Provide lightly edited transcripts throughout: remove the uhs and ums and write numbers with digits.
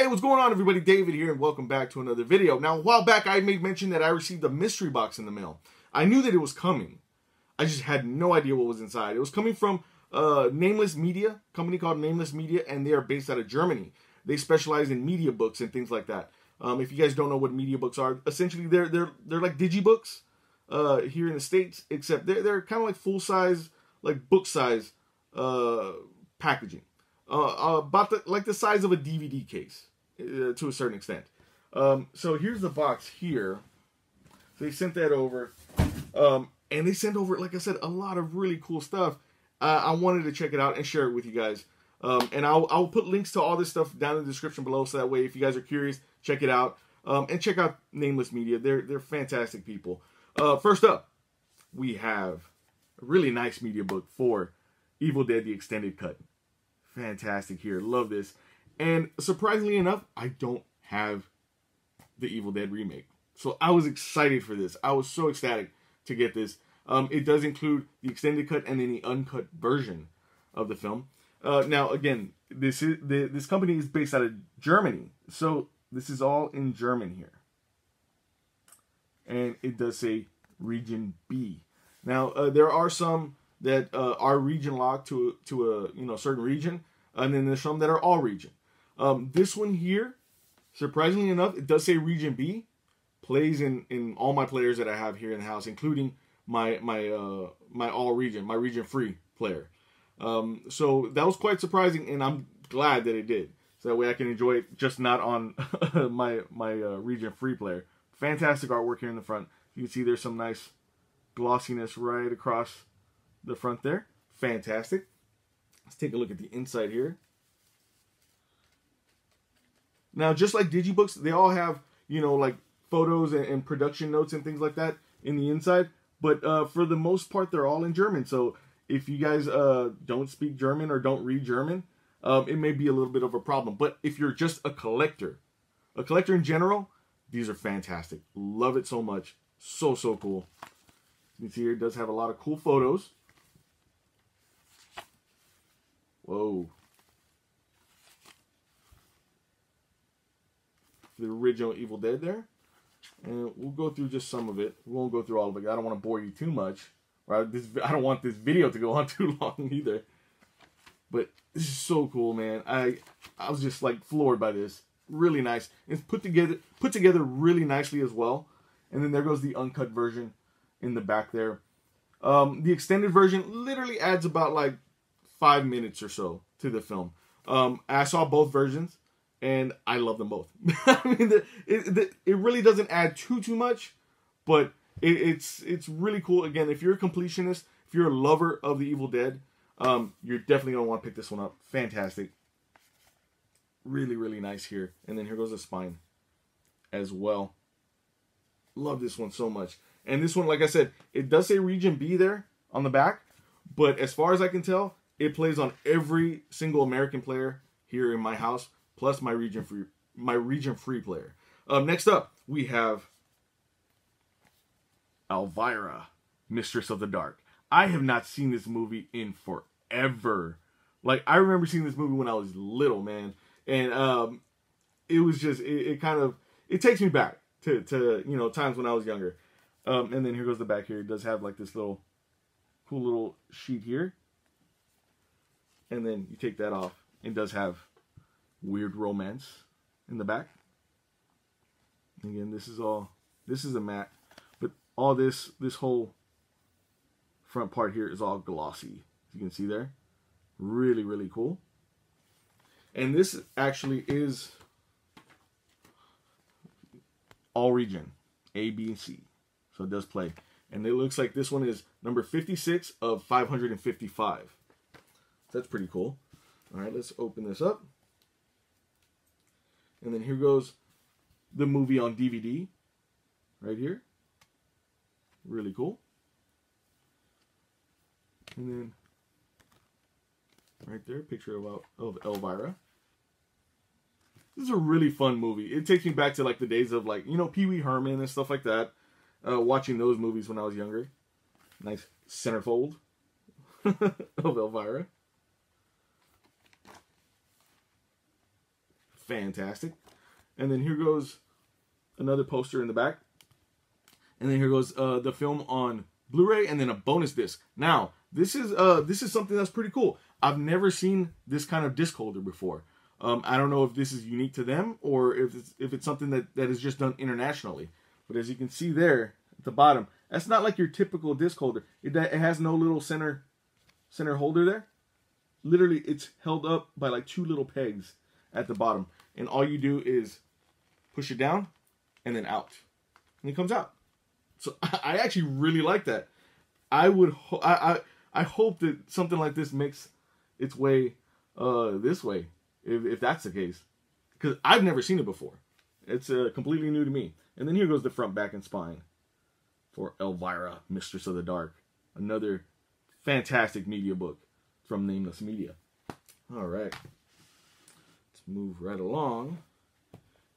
Hey, what's going on, everybody? David here, and welcome back to another video. Now, a while back, I made mention that I received a mystery box in the mail. I knew that it was coming. I just had no idea what was inside. It was coming from Nameless Media, a company called Nameless Media, and they are based out of Germany. They specialize in Mediabooks and things like that. If you guys don't know what Mediabooks are, essentially they're like digibooks here in the States, except they're kind of like full-size, like book-size packaging. About the size of a DVD case, to a certain extent. So here's the box here. So they sent that over, and they sent over, like I said, a lot of really cool stuff. I wanted to check it out and share it with you guys. And I'll put links to all this stuff down in the description below, so that way if you guys are curious, check it out. And check out Nameless Media. They're fantastic people. First up, we have a really nice media book for Evil Dead: The Extended Cut. Fantastic here. Love this. And surprisingly enough, I don't have the Evil Dead remake. So I was excited for this. I was so ecstatic to get this. It does include the extended cut and then the uncut version of the film. Now, again, this company is based out of Germany. So this is all in German here. And it does say Region B. Now, there are some that are region locked to a certain region, and then there's some that are all region. This one here, surprisingly enough, it does say Region B. Plays in all my players that I have here in the house, including my all region, my region free player. So that was quite surprising, and I'm glad that it did. So that way I can enjoy it, just not on my region free player. Fantastic artwork here in the front. You can see there's some nice glossiness right across the front there. Fantastic. Let's take a look at the inside here. Now, just like digibooks, they all have, like photos and production notes and things like that in the inside. But for the most part, they're all in German. So if you guys don't speak German or don't read German, it may be a little bit of a problem. But if you're just a collector in general, these are fantastic. Love it so much. So cool. You can see here, it does have a lot of cool photos. Whoa. The original Evil Dead there. And we'll go through just some of it. We won't go through all of it. I don't want to bore you too much. Right? I don't want this video to go on too long either. But this is so cool, man. I was just like floored by this. Really nice. It's put together really nicely as well. And then there goes the uncut version in the back there. The extended version literally adds about like 5 minutes or so to the film. I saw both versions, and I love them both. I mean, it really doesn't add too much, but it's really cool. Again, if you're a completionist, if you're a lover of the Evil Dead, you're definitely going to want to pick this one up. Fantastic. Really nice here. And then here goes the spine as well. Love this one so much. And this one, like I said, it does say Region B there on the back, but as far as I can tell, it plays on every single American player here in my house, plus my region free player. Next up, we have Elvira, Mistress of the Dark. I have not seen this movie in forever. Like, I remember seeing this movie when I was little, man. And it was just, it takes me back to times when I was younger. And then here goes the back here. It does have like this cool little sheet here. And then you take that off. It does have weird romance in the back. Again, this is a matte, but all this whole front part here is all glossy. As you can see there. Really cool. And this actually is all region, A, B, and C. So it does play. And it looks like this one is number 56 of 555. That's pretty cool. All right, let's open this up. And then here goes the movie on DVD. Right here. Really cool. And then right there, picture of Elvira. This is a really fun movie. It takes me back to like the days of like, Pee Wee Herman and stuff like that. Watching those movies when I was younger. Nice centerfold of Elvira. fantastic. And then here goes another poster in the back. And then here goes the film on Blu-ray, and then a bonus disc. Now, this is something that's pretty cool. I've never seen this kind of disc holder before. I don't know if this is unique to them or if it's something that is just done internationally. But as you can see there at the bottom, that's not like your typical disc holder. It has no little center holder there. Literally, it's held up by like two little pegs at the bottom, and all you do is push it down and then out, and it comes out. So I actually really like that. I hope that something like this makes its way this way, if that's the case, because I've never seen it before. It's completely new to me. And then here goes the front, back, and spine for Elvira, Mistress of the Dark. Another fantastic media book from Nameless Media. All right. Let's move right along.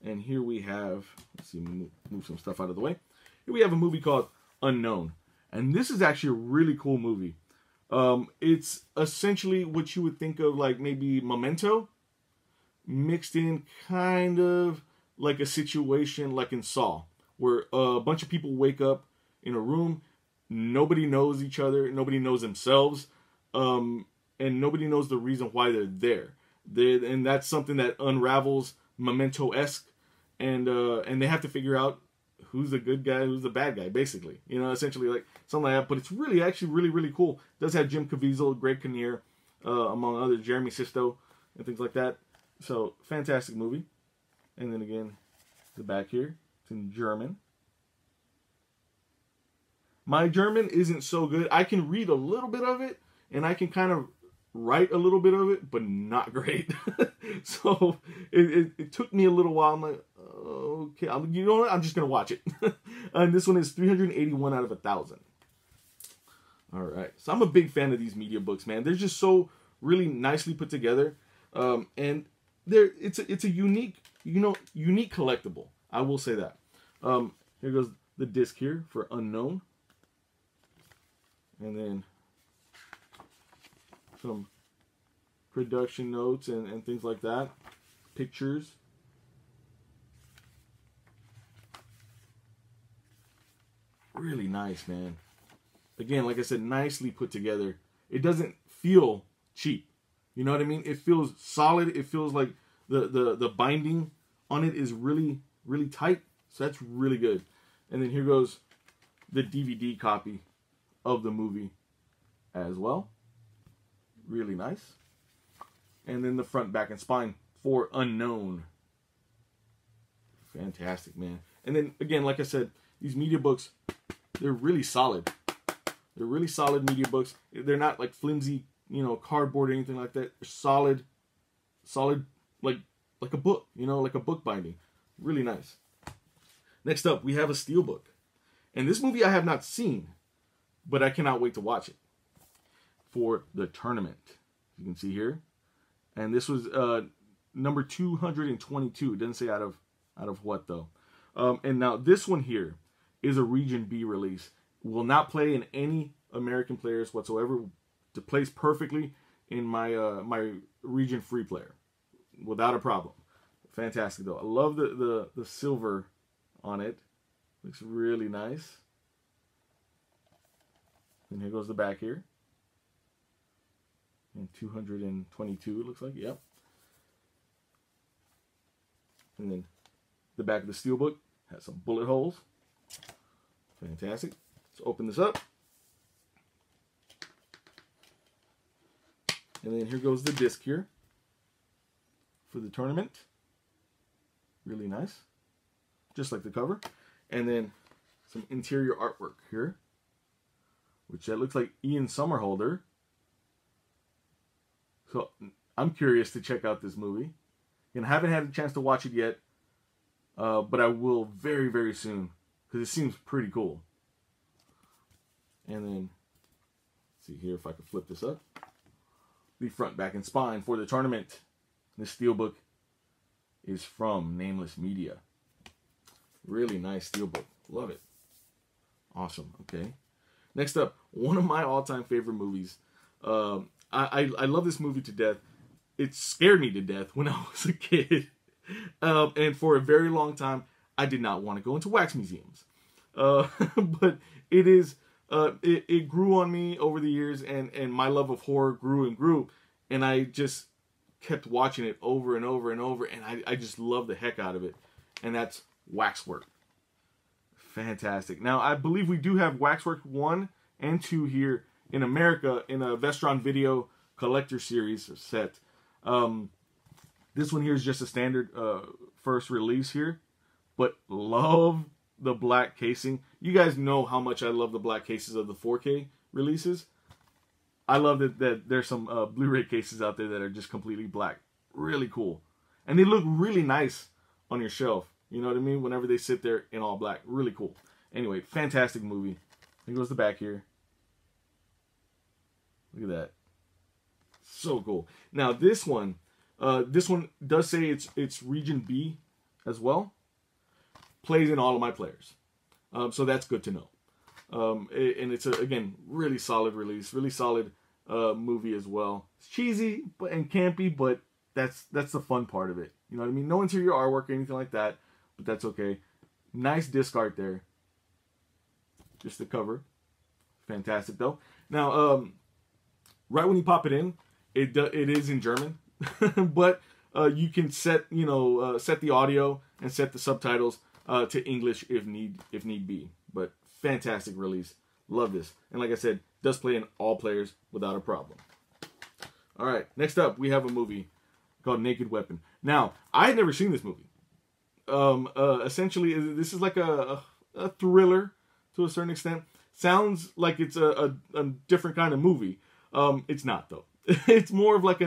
And here we have, let's see, move some stuff out of the way. Here we have a movie called Unknown. And this is actually a really cool movie. It's essentially what you would think of like maybe Memento, mixed in kind of like a situation like in Saw, where a bunch of people wake up in a room, nobody knows each other, nobody knows themselves, and nobody knows the reason why they're there. And that's something that unravels Memento-esque, and they have to figure out who's the good guy, who's the bad guy, basically. You know, essentially like something like that. But it's really, actually really cool. It does have Jim Caviezel, Greg Kinnear, among others, Jeremy Sisto, and things like that. So, fantastic movie. And then again, the back here, it's in German. My German isn't so good. I can read a little bit of it, and I can kind of write a little bit of it, but not great. So it took me a little while. I'm like, okay, you know what? I'm just gonna watch it. And this one is 381 out of 1,000. All right, so I'm a big fan of these media books, man. They're just so really nicely put together, and it's a unique collectible. I will say that. Here goes the disc here for Unknown, and then some production notes and things like that. Pictures. Really nice, man. Again, like I said, nicely put together. It doesn't feel cheap. You know what I mean? It feels solid. It feels like the binding on it is really tight. So that's really good. And then here goes the DVD copy of the movie as well. Really nice. And then the front, back, and spine for Unknown. Fantastic, man. And then, again, like I said, these media books, they're really solid. They're really solid media books. They're not like flimsy, cardboard or anything like that. They're solid, like a book, like a book binding. Really nice. Next up, we have a Steelbook. And this movie I have not seen, but I cannot wait to watch it. For The Tournament. You can see here. And this was number 222. It doesn't say out of what, though. And now this one here is a Region B release. Will not play in any American players whatsoever. It plays perfectly in my my Region Free player. Without a problem. Fantastic, though. I love the silver on it. Looks really nice. And here goes the back here. And 222, it looks like. Yep. And then the back of the Steelbook has some bullet holes. Fantastic. Let's open this up. And then here goes the disc here for The Tournament. Really nice. Just like the cover. And then some interior artwork here, which that looks like Ian Somerhalder. So I'm curious to check out this movie. And I haven't had a chance to watch it yet, but I will very, very soon because it seems pretty cool. And then, let's see here if I can flip this up. The front, back, and spine for The Tournament. This Steelbook is from Nameless Media. Really nice Steelbook. Love it. Awesome. Okay. Next up, one of my all-time favorite movies. I love this movie to death. It scared me to death when I was a kid. And for a very long time, I did not want to go into wax museums. But it is, it grew on me over the years, and my love of horror grew and grew. And I just kept watching it over and over and over, and I just love the heck out of it. And that's Waxwork. Fantastic. Now, I believe we do have Waxwork 1 and 2 here in America in a Vestron Video Collector Series set. This one here is just a standard first release here, but love the black casing. You guys know how much I love the black cases of the 4K releases. I love that there's some Blu-ray cases out there that are just completely black. Really cool. And they look really nice on your shelf. You know what I mean? Whenever they sit there in all black. Really cool. Anyway, fantastic movie. Here goes the back here. Look at that. So cool. Now this one does say it's region B as well. Plays in all of my players. So that's good to know. And it's, again, really solid release. Really solid movie as well. It's cheesy and campy, but that's the fun part of it. You know what I mean? No interior artwork or anything like that, but that's okay. Nice disc art there. Just the cover. Fantastic, though. Now, right when you pop it in, it is in German, but you can set set the audio and set the subtitles to English if need be. But fantastic release. Love this. And like I said, does play in all players without a problem. All right, next up we have a movie called Naked Weapon. Now, I had never seen this movie. Essentially, this is like a thriller to a certain extent. Sounds like it's a different kind of movie. It's not, though. It's more of like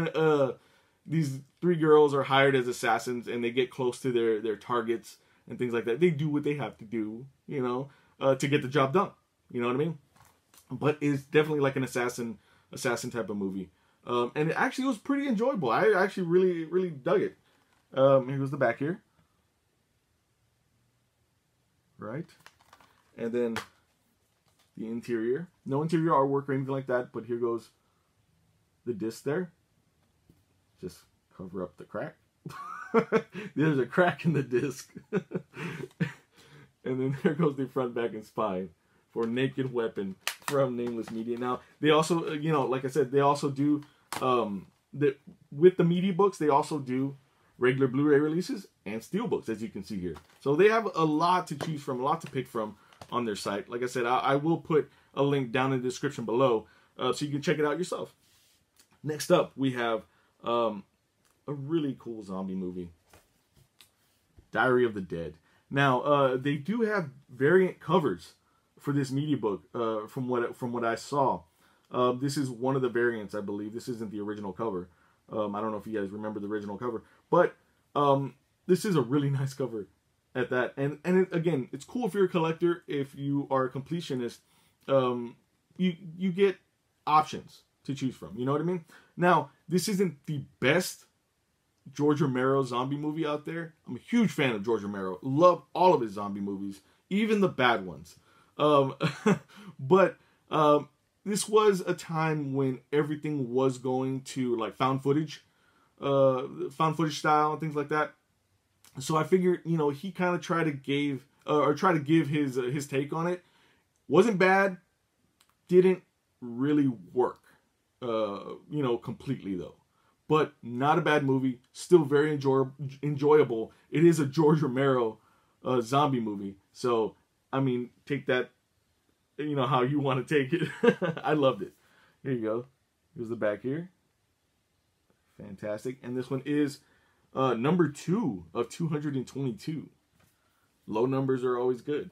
these three girls are hired as assassins, and they get close to their targets and things like that. They do what they have to do, to get the job done. You know what I mean? But it's definitely like an assassin type of movie. And it actually was pretty enjoyable. I actually really, really dug it. Here goes the back here. Right? And then the interior. No interior artwork or anything like that, but here goes the disc there. Just cover up the crack. There's a crack in the disc. And then there goes the front, back, and spine for Naked Weapon from Nameless Media. Now, they also, like I said, they also do, with the Mediabooks, they also do regular Blu-ray releases and Steelbooks, as you can see here. So they have a lot to choose from, a lot to pick from on their site. Like I said, I will put a link down in the description below so you can check it out yourself. Next up, we have a really cool zombie movie, Diary of the Dead. Now, they do have variant covers for this Mediabook, from what I saw. This is one of the variants, I believe. This isn't the original cover. I don't know if you guys remember the original cover, but this is a really nice cover at that. And again, it's cool if you're a collector. If you are a completionist, you get options to choose from. You know what I mean? Now, this isn't the best George Romero zombie movie out there. I'm a huge fan of George Romero. Love all of his zombie movies, even the bad ones. But this was a time when everything was going to like found footage style and things like that. So I figured, he kind of tried to give his take on it. Wasn't bad. Didn't really work, completely though. But not a bad movie. Still very enjoyable. It is a George Romero zombie movie. So, I mean, take that, how you want to take it. I loved it. Here you go. Here's the back here. Fantastic. And this one is number 2 of 222. Low numbers are always good.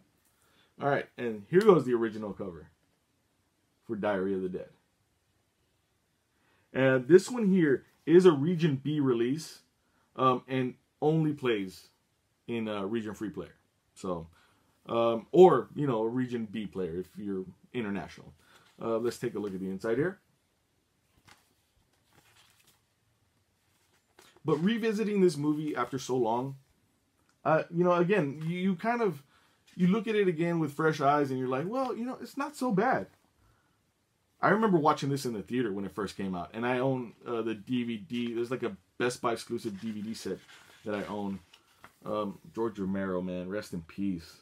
All right. And here goes the original cover for Diary of the Dead. And this one here is a Region B release, and only plays in Region Free player. So, or, a Region B player if you're international. Let's take a look at the inside here. But revisiting this movie after so long, again, you look at it again with fresh eyes and you're like, well, it's not so bad. I remember watching this in the theater when it first came out, and I own the DVD. There's like a Best Buy exclusive DVD set that I own. George Romero, man, rest in peace.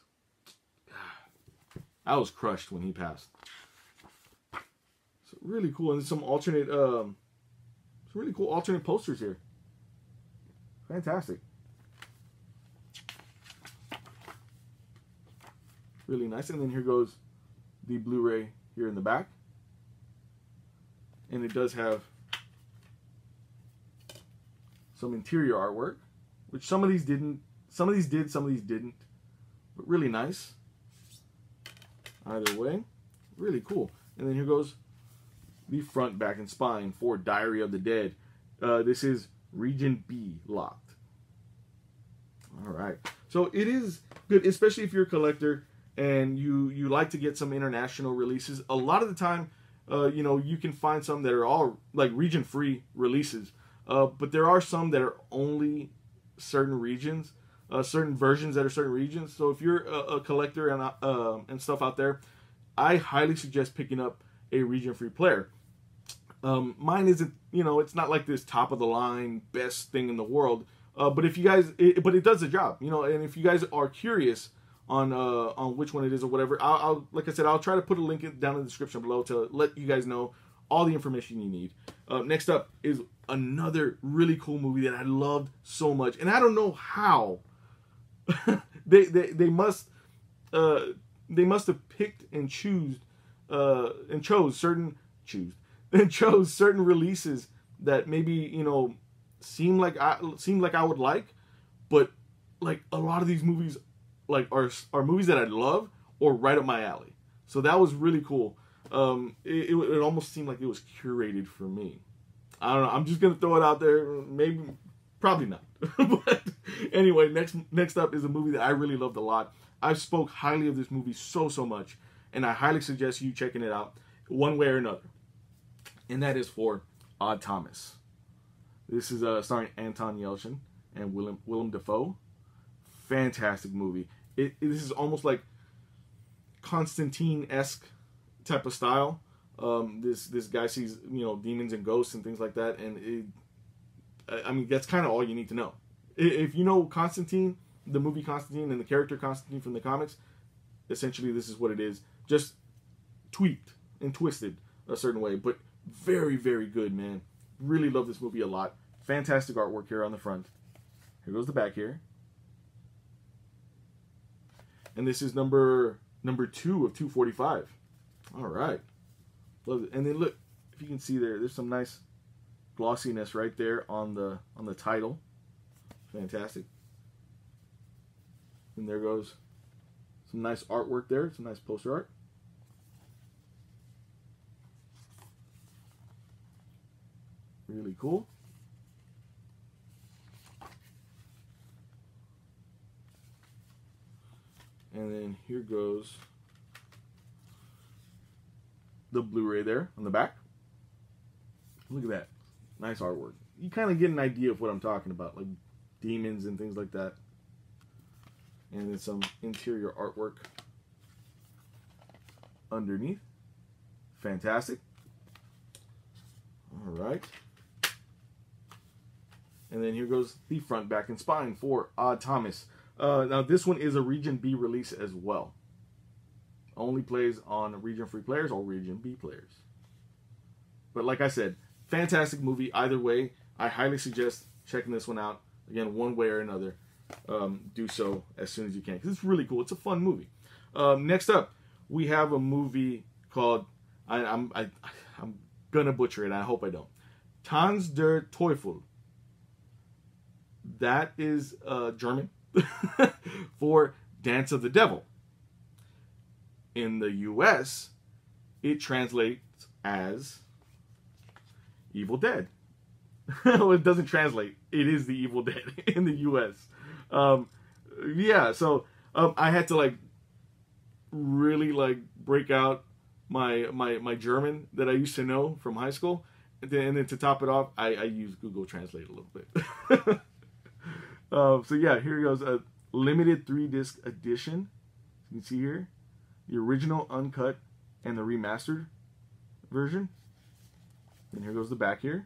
I was crushed when he passed. So really cool, and some alternate, some really cool alternate posters here. Fantastic. Really nice. And then here goes the Blu-ray here in the back. And it does have some interior artwork, which some of these didn't. Some of these did, some of these didn't. But really nice. Either way, really cool. And then here goes the front, back, and spine for Diary of the Dead. This is Region B locked. All right. So it is good, especially if you're a collector and you like to get some international releases. A lot of the time, you know, you can find some that are all like region-free releases. But there are some that are only certain regions, certain versions that are certain regions. So if you're a collector and stuff out there, I highly suggest picking up a region-free player. Mine isn't, you know, it's not like this top-of-the-line best thing in the world. But if you guys, but it does the job, you know. And if you guys are curious on which one it is or whatever, I'll like I said, I'll try to put a link down in the description below to let you guys know all the information you need. Next up is another really cool movie that I loved so much, and I don't know how they must have picked and chose certain releases that maybe, you know, seem like I would like, but like a lot of these movies like are movies that I love or right up my alley. So that was really cool. It almost seemed like it was curated for me. I don't know. I'm just gonna throw it out there. Maybe, probably not. But anyway, next up is a movie that I really loved a lot. I've spoke highly of this movie so much, and I highly suggest you checking it out one way or another. And that is for Odd Thomas. This is starring Anton Yelchin and Willem Dafoe. Fantastic movie. This is almost like Constantine-esque type of style. This guy sees, you know, demons and ghosts and things like that, and I mean, that's kind of all you need to know. If you know Constantine, the movie Constantine, and the character Constantine from the comics, essentially this is what it is, just tweaked and twisted a certain way, but very, very good, man. Really love this movie a lot. Fantastic artwork here on the front. Here goes the back here. And this is number 2 of 245. All right. Love it. And then look, if you can see there's some nice glossiness right there on the title. Fantastic. And there goes some nice artwork there. Some nice poster art. Really cool. And then here goes the Blu-ray there on the back. Look at that. Nice artwork. You kind of get an idea of what I'm talking about, like demons and things like that. And then some interior artwork underneath. Fantastic. All right. And then here goes the front, back, and spine for Odd Thomas. Now this one is a Region B release as well. Only plays on region-free players or Region B players. But like I said, fantastic movie either way. I highly suggest checking this one out. Again, one way or another. Do so as soon as you can, because it's really cool. It's a fun movie. Next up, we have a movie called, I'm gonna butcher it. I hope I don't. Tanz der Teufel. That is German for Dance of the Devil. In the U.S., it translates as Evil Dead. Well, it doesn't translate. It is the Evil Dead in the U.S. Yeah, so I had to really break out my German that I used to know from high school, and then to top it off, I used Google Translate a little bit. So yeah, here goes a limited 3-disc edition. You can see here the original, uncut, and the remastered version. And here goes the back here.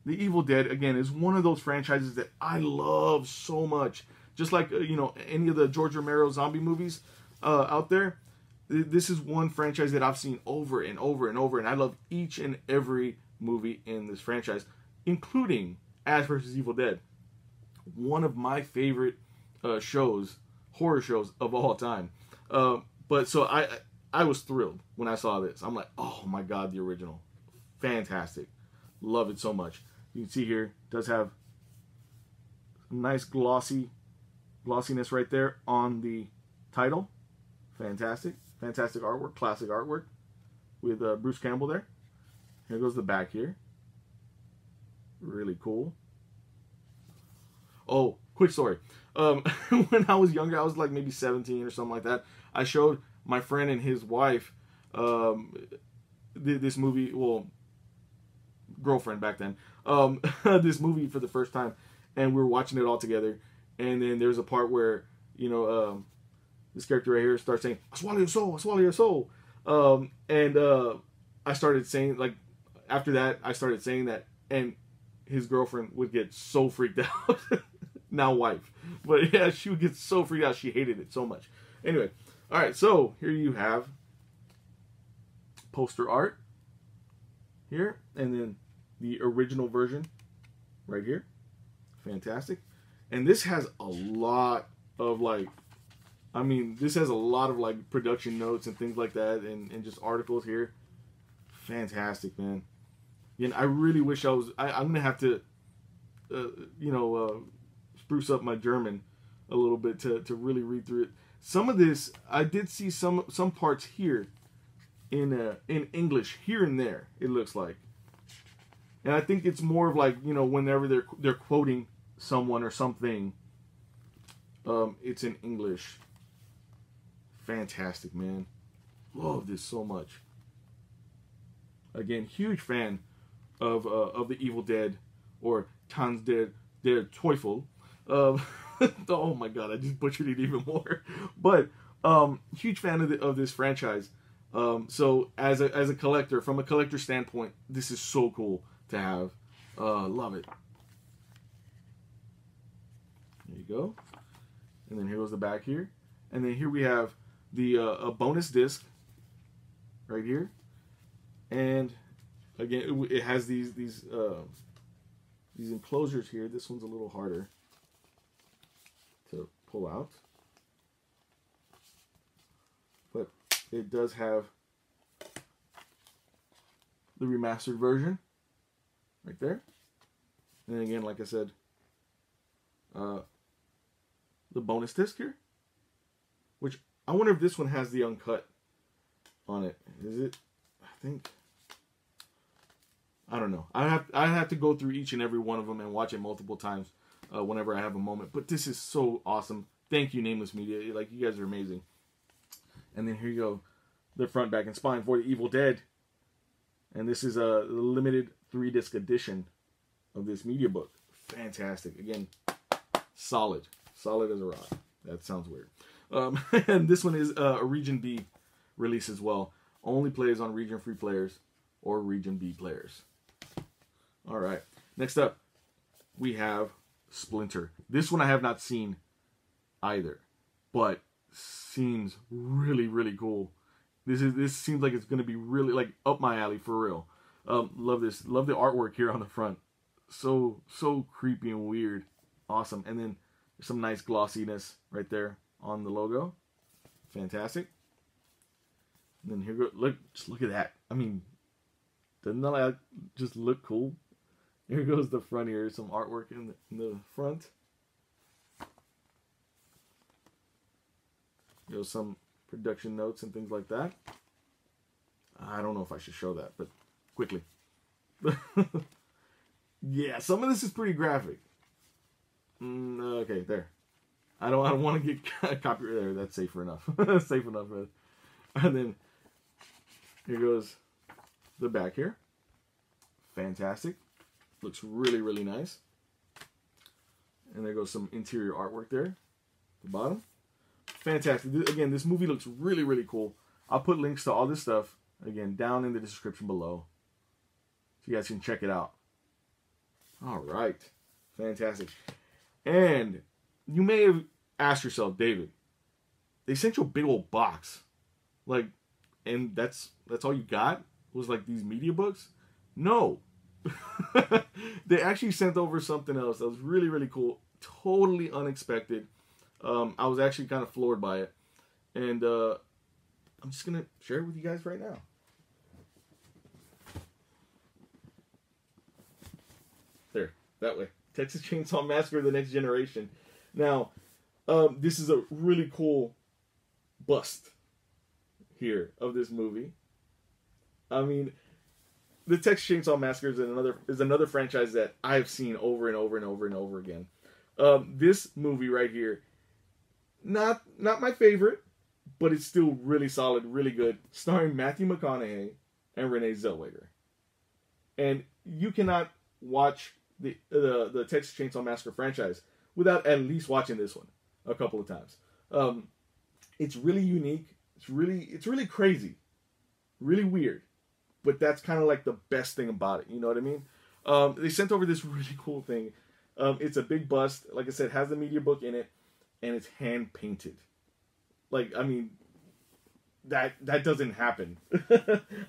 The Evil Dead, again, is one of those franchises that I love so much. Just like, you know, any of the George Romero zombie movies out there, this is one franchise that I've seen over and over and over, and I love each and every movie in this franchise, including Ash vs. Evil Dead. One of my favorite shows, horror shows of all time. But so I was thrilled when I saw this. I'm like, oh my God, the original. Fantastic. Love it so much. You can see here, it does have some nice glossiness right there on the title. Fantastic. Fantastic artwork, classic artwork with Bruce Campbell there. Here goes the back here. Really cool. Oh, quick story. When I was younger, I was like maybe 17 or something like that. I showed my friend and his wife this movie, well, girlfriend back then, this movie for the first time, and we were watching it all together. And then there's a part where, you know, this character right here starts saying, "I swallow your soul, I swallow your soul." I started saying, like, after that, I started saying that, and his girlfriend would get so freaked out. Now wife. But yeah, she would get so freaked out. She hated it so much. Anyway, all right, so here you have poster art here, and then the original version right here. Fantastic. And this has a lot of, like, I mean, this has a lot of, like, production notes and things like that, and just articles here. Fantastic, man. And I really wish I'm going to have to, you know, spruce up my German a little bit to really read through it. Some of this, I did see some parts here in English here and there, it looks like. And I think it's more of like, you know, whenever they're quoting someone or something, it's in English. Fantastic, man. Love this so much. Again, huge fan of the Evil Dead, or Tanz der Teufel. Oh my God, I just butchered it even more. But huge fan of this franchise. So as a collector, from a collector standpoint, this is so cool to have. Love it. There you go. And then here goes the back here. And then here we have the a bonus disc right here. And again, it has these enclosures here. This one's a little harder to pull out, but it does have the remastered version right there. And again, like I said, the bonus disc here, which I wonder if this one has the uncut on it. Is it? I think. I don't know. I have to go through each and every one of them and watch it multiple times whenever I have a moment. But this is so awesome. Thank you, Nameless Media. Like, you guys are amazing. And then here you go, the front, back, and spine for the Evil Dead. And this is a limited 3-disc edition of this Mediabook. Fantastic. Again, solid. Solid as a rock. That sounds weird. And this one is a Region B release as well. Only plays on Region Free players or Region B players. All right. Next up, we have Splinter. This one I have not seen either, but seems really, really cool. This seems like it's going to be really, like, up my alley for real. Love this. Love the artwork here on the front. So creepy and weird. Awesome. And then there's some nice glossiness right there on the logo. Fantastic. And then here go. Just look at that. I mean, doesn't that just look cool? Here goes the front here. Some artwork in the front. You know, some production notes and things like that. I don't know if I should show that, but quickly. Yeah, some of this is pretty graphic. Okay, there. I don't want to get copyright there. That's safe enough. Safe enough. And then here goes the back here. Fantastic. Looks really, really nice. And there goes some interior artwork there at the bottom. Fantastic. Again, this movie looks really, really cool. I'll put links to all this stuff, again, down in the description below, so you guys can check it out. All right. Fantastic. And you may have asked yourself, David, they sent you a big old box. Like, and that's all you got? Was like these media books? No. They actually sent over something else that was really, really cool. Totally unexpected. I was actually kind of floored by it. And I'm just going to share it with you guys right now. There, that way. Texas Chainsaw Massacre: The Next Generation. Now, this is a really cool bust here of this movie. I mean, the Texas Chainsaw Massacre is another franchise that I've seen over and over and over and over again. This movie right here, not my favorite, but it's still really solid, really good, starring Matthew McConaughey and Renee Zellweger. And you cannot watch the Texas Chainsaw Massacre franchise without at least watching this one a couple of times. It's really unique. It's really crazy, really weird, but that's kind of like the best thing about it. You know what I mean? They sent over this really cool thing. It's a big bust. Like I said, has the media book in it, and it's hand painted. Like, I mean, that doesn't happen.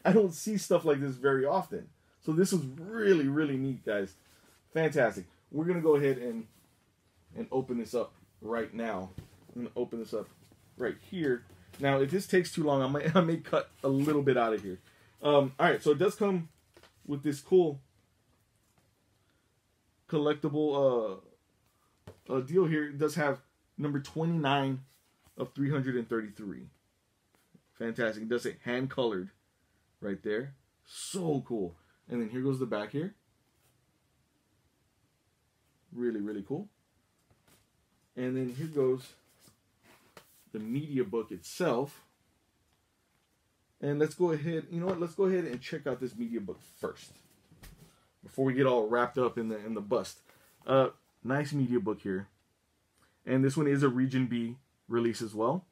I don't see stuff like this very often. So this was really, really neat, guys. Fantastic. We're going to go ahead and open this up right now. I'm going to open this up right here. Now, if this takes too long, I may cut a little bit out of here. All right, so it does come with this cool collectible deal here. It does have number 29 of 333. Fantastic. It does say hand colored right there. So cool. And then here goes the back here. Really, really cool. And then here goes the media book itself. And let's go ahead, you know what? Let's go ahead and check out this media book first, before we get all wrapped up in the bust. Nice media book here. And this one is a Region B release as well.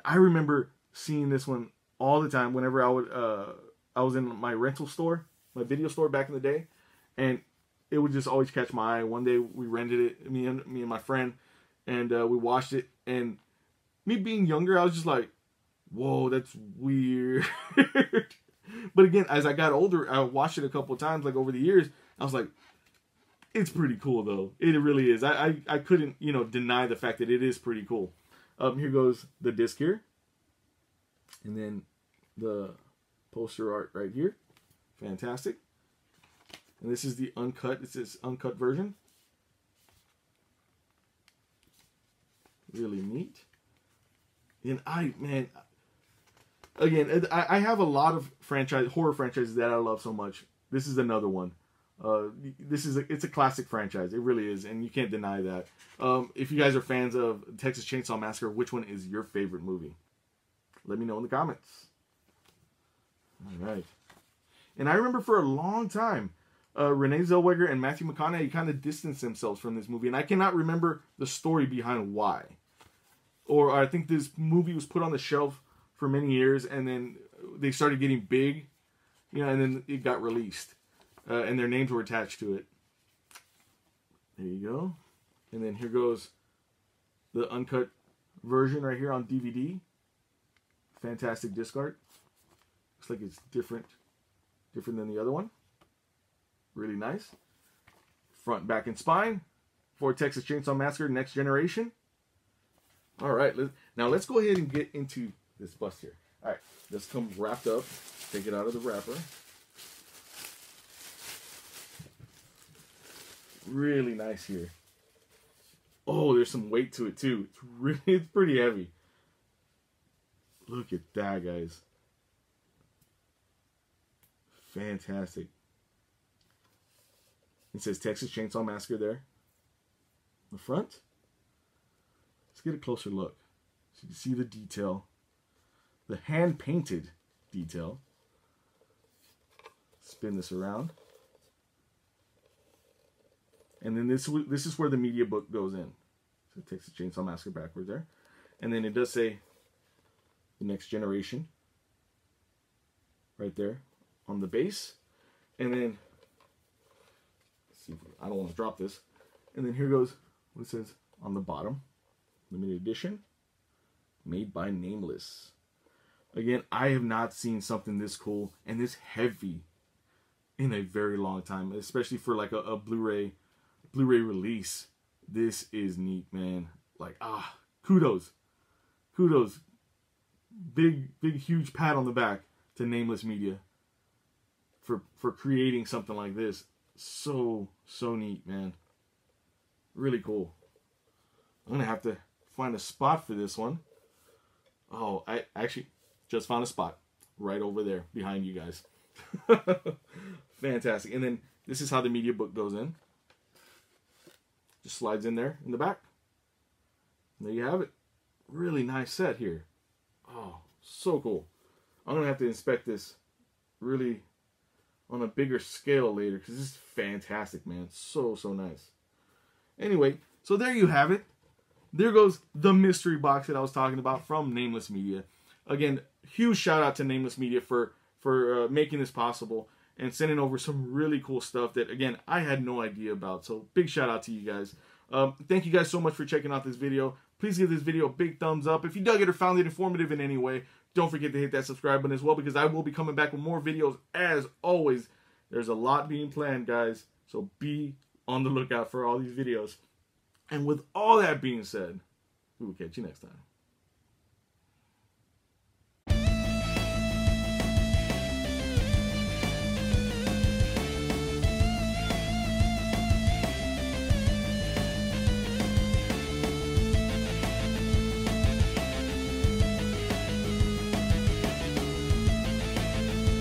I remember seeing this one all the time whenever I was in my rental store, my video store back in the day, and it would just always catch my eye. One day we rented it, me and my friend, and we watched it. And me being younger, I was just like, "Whoa, that's weird." But again, as I got older, I watched it a couple of times, like over the years. I was like, it's pretty cool though. It really is. I couldn't, deny the fact that it is pretty cool. Here goes the disc here. And then the poster art right here. Fantastic. And this is the uncut. It's this uncut version. Really neat. And again, I have a lot of horror franchises that I love so much. This is another one. It's a classic franchise. It really is, and you can't deny that. If you guys are fans of Texas Chainsaw Massacre, which one is your favorite movie? Let me know in the comments. All right. And I remember for a long time, Renee Zellweger and Matthew McConaughey kind of distanced themselves from this movie, and I cannot remember the story behind why. Or I think this movie was put on the shelf for many years, and then they started getting big, and then it got released. And their names were attached to it. There you go. And then here goes the uncut version right here on DVD. Fantastic disc art. Looks like it's different than the other one. Really nice. Front, back, and spine for Texas Chainsaw Massacre: Next Generation. All right, now let's go ahead and get into this bust here. All right, this comes wrapped up. Take it out of the wrapper. Really nice here. Oh, there's some weight to it too. It's pretty heavy. Look at that, guys. Fantastic. It says Texas Chainsaw Massacre there. The front. Let's get a closer look. So you can see the detail. The hand-painted detail. Spin this around. And then this is where the media book goes in. So it takes the Chainsaw Massacre backwards there. And then it does say The Next Generation right there on the base. And then see if I don't want to drop this. And then here goes what it says on the bottom. Limited edition. Made by Nameless. Again, I have not seen something this cool and this heavy in a very long time. Especially for like a Blu-ray release. This is neat, man. Like, kudos. Kudos. Big, huge pat on the back to Nameless Media for creating something like this. So neat, man. Really cool. I'm going to have to find a spot for this one. Oh, I actually just found a spot right over there behind you guys. Fantastic. And then this is how the Mediabook goes in. Just slides in there in the back. And there you have it. Really nice set here. Oh, so cool. I'm going to have to inspect this really on a bigger scale later because this is fantastic, man. So nice. Anyway, so there you have it. There goes the mystery box that I was talking about from Nameless Media. Again, huge shout out to Nameless Media for making this possible and sending over some really cool stuff that, again, I had no idea about. So big shout out to you guys. Thank you guys so much for checking out this video. Please give this video a big thumbs up. If you dug it or found it informative in any way, don't forget to hit that subscribe button as well, because I will be coming back with more videos as always. There's a lot being planned, guys. So be on the lookout for all these videos. And with all that being said, we will catch you next time.